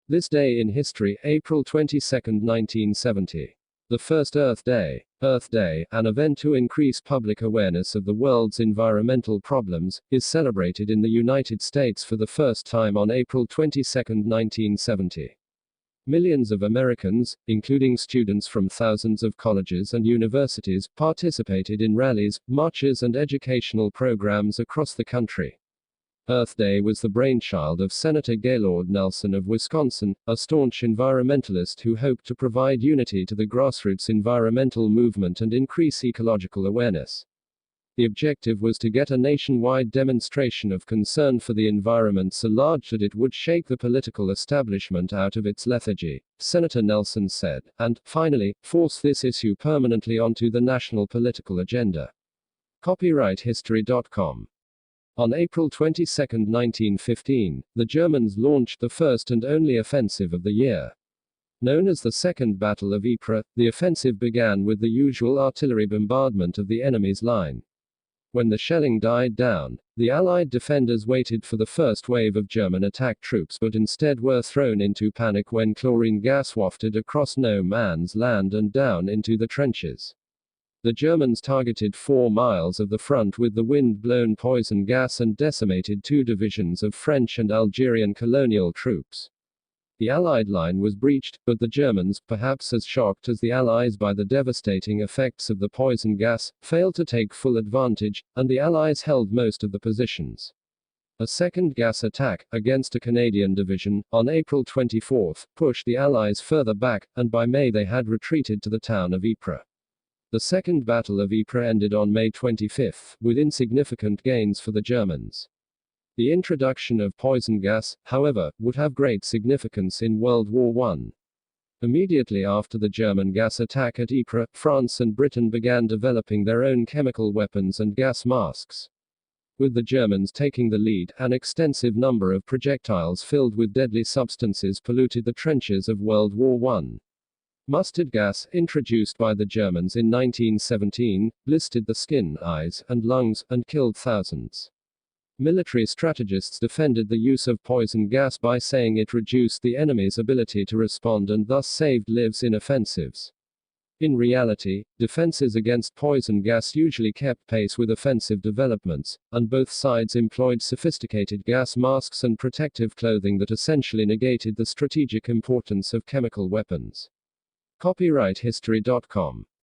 This day in history, April 22, 1970. The first Earth Day. Earth Day, an event to increase public awareness of the world's environmental problems, is celebrated in the United States for the first time on April 22, 1970. Millions of Americans, including students from thousands of colleges and universities, participated in rallies, marches, and educational programs across the country. Earth Day was the brainchild of Senator Gaylord Nelson of Wisconsin, a staunch environmentalist who hoped to provide unity to the grassroots environmental movement and increase ecological awareness. The objective was to get a nationwide demonstration of concern for the environment so large that it would shake the political establishment out of its lethargy, Senator Nelson said, and, finally, force this issue permanently onto the national political agenda. CopyrightHistory.com. On April 22, 1915, the Germans launched the first and only offensive of the year. Known as the Second Battle of Ypres, the offensive began with the usual artillery bombardment of the enemy's line. When the shelling died down, the Allied defenders waited for the first wave of German attack troops but instead were thrown into panic when chlorine gas wafted across no man's land and down into the trenches. The Germans targeted 4 miles of the front with the wind-blown poison gas and decimated 2 divisions of French and Algerian colonial troops. The Allied line was breached, but the Germans, perhaps as shocked as the Allies by the devastating effects of the poison gas, failed to take full advantage, and the Allies held most of the positions. A second gas attack, against a Canadian division, on April 24, pushed the Allies further back, and by May they had retreated to the town of Ypres. The Second Battle of Ypres ended on May 25, with insignificant gains for the Germans. The introduction of poison gas, however, would have great significance in World War I. Immediately after the German gas attack at Ypres, France and Britain began developing their own chemical weapons and gas masks. With the Germans taking the lead, an extensive number of projectiles filled with deadly substances polluted the trenches of World War I. Mustard gas, introduced by the Germans in 1917, blistered the skin, eyes, and lungs, and killed thousands. Military strategists defended the use of poison gas by saying it reduced the enemy's ability to respond and thus saved lives in offensives. In reality, defenses against poison gas usually kept pace with offensive developments, and both sides employed sophisticated gas masks and protective clothing that essentially negated the strategic importance of chemical weapons. CopyrightHistory.com